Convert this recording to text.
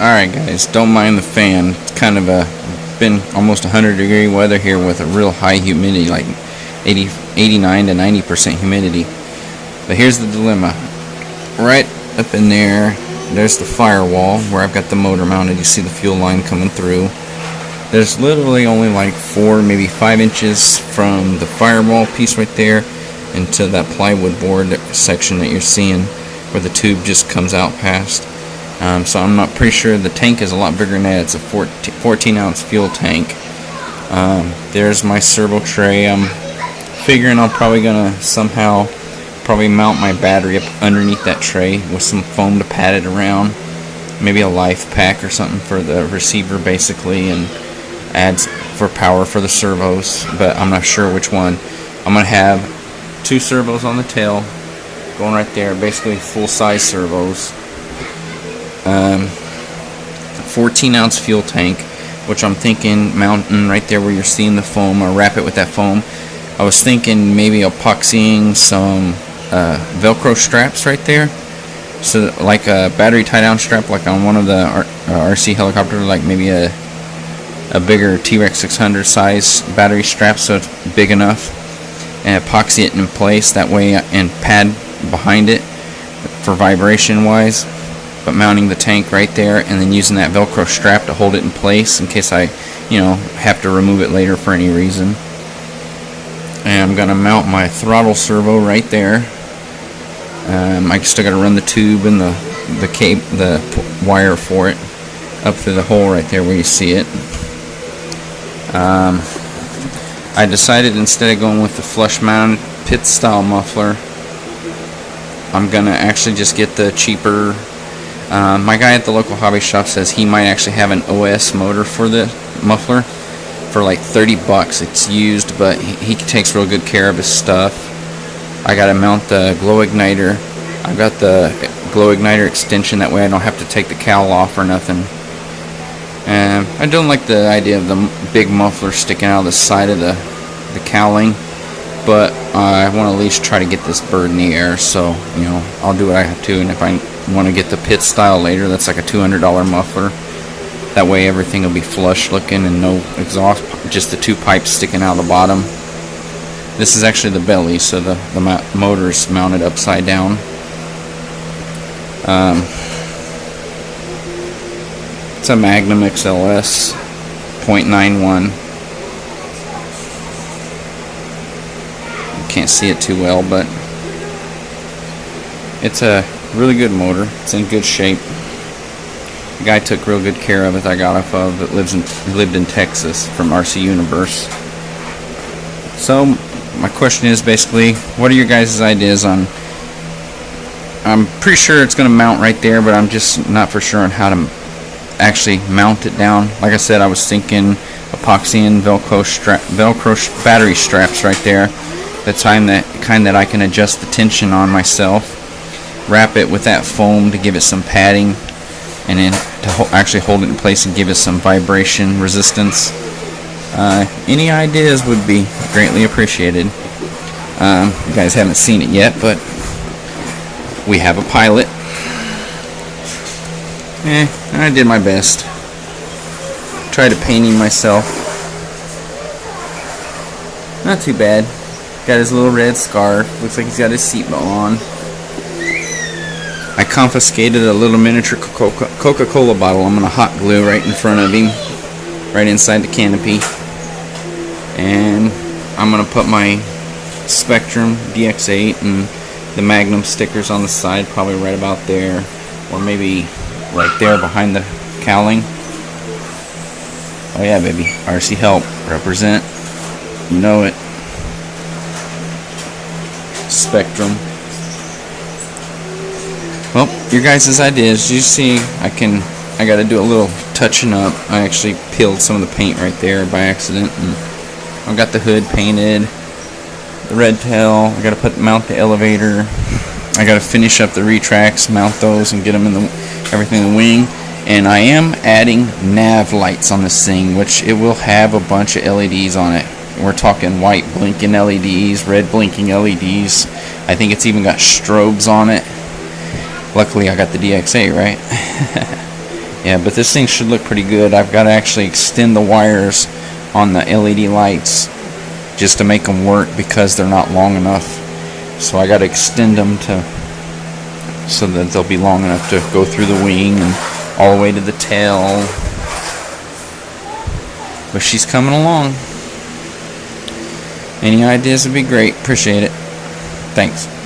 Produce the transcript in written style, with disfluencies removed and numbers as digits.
Alright guys, don't mind the fan. It's kind of been almost 100-degree weather here with a real high humidity, like 89 to 90% humidity. But here's the dilemma. Right up in there, there's the firewall where I've got the motor mounted. You see the fuel line coming through. There's literally only like 4, maybe 5 inches from the firewall piece right there into that plywood board section that you're seeing where the tube just comes out past. So I'm not pretty sure. The tank is a lot bigger than that. It's a 14-ounce fuel tank. There's my servo tray. I'm figuring I'm probably gonna somehow mount my battery up underneath that tray with some foam to pad it around. Maybe a life pack or something for the receiver basically, and adds for power for the servos, but I'm not sure which one. I'm gonna have 2 servos on the tail going right there, basically full-size servos. 14-ounce fuel tank, which I'm thinking mounting right there where you're seeing the foam, or wrap it with that foam. I was thinking maybe epoxying some Velcro straps right there, so like a battery tie-down strap, like on one of the RC helicopters, like maybe a bigger T-Rex 600 size battery strap, so it's big enough, and epoxy it in place that way, and pad behind it for vibration wise, but mounting the tank right there and then using that Velcro strap to hold it in place in case I have to remove it later for any reason. And I'm gonna mount my throttle servo right there. I still gotta run the tube and the wire for it up through the hole right there where you see it. I decided instead of going with the flush mounted pit style muffler, I'm gonna actually just get the cheaper. My guy at the local hobby shop says he might actually have an OS motor for the muffler for like 30 bucks. It's used, but he takes real good care of his stuff. I gotta mount the glow igniter. I've got the glow igniter extension, that way I don't have to take the cowl off or nothing. And I don't like the idea of the big muffler sticking out of the side of the cowling, but I want to at least try to get this bird in the air, so I'll do what I have to. And if I want to get the pit style later, that's like a $200 muffler. That way everything will be flush looking and no exhaust, just the 2 pipes sticking out of the bottom. This is actually the belly, so the motor is mounted upside down. It's a Magnum XLS 0.91. You can't see it too well, but it's a really good motor. It's in good shape. The guy took real good care of it. I got off of that lived in Texas from RC Universe. So my question is basically, what are your guys' ideas on? I'm pretty sure it's going to mount right there, but I'm just not for sure on how to actually mount it down. Like I said, I was thinking epoxy and Velcro battery straps right there. The kind that I can adjust the tension on myself. Wrap it with that foam to give it some padding, and then to actually hold it in place and give it some vibration resistance. Any ideas would be greatly appreciated. You guys haven't seen it yet, but we have a pilot. I did my best. Tried to paint him myself. Not too bad. Got his little red scarf. Looks like he's got his seatbelt on. I confiscated a little miniature Coca-Cola bottle. I'm going to hot glue right in front of him, right inside the canopy. And I'm going to put my Spectrum DX8 and the Magnum stickers on the side, probably right about there, or maybe right there behind the cowling. Oh yeah, baby. RC Help. Represent. You know it. Spectrum. Well, your guys' ideas. You see, I got to do a little touching up. I actually peeled some of the paint right there by accident, and I got the hood painted, the Redtail. I got to mount the elevator. I got to finish up the retracts, mount those, and get them in everything in the wing. And I am adding nav lights on this thing, which it will have a bunch of LEDs on it. We're talking white blinking LEDs, red blinking LEDs. I think it's even got strobes on it. Luckily I got the DX8, right? Yeah, but this thing should look pretty good. I've got to actually extend the wires on the LED lights just to make them work because they're not long enough. So I got to extend them so that they'll be long enough to go through the wing and all the way to the tail. But she's coming along. Any ideas would be great. Appreciate it. Thanks.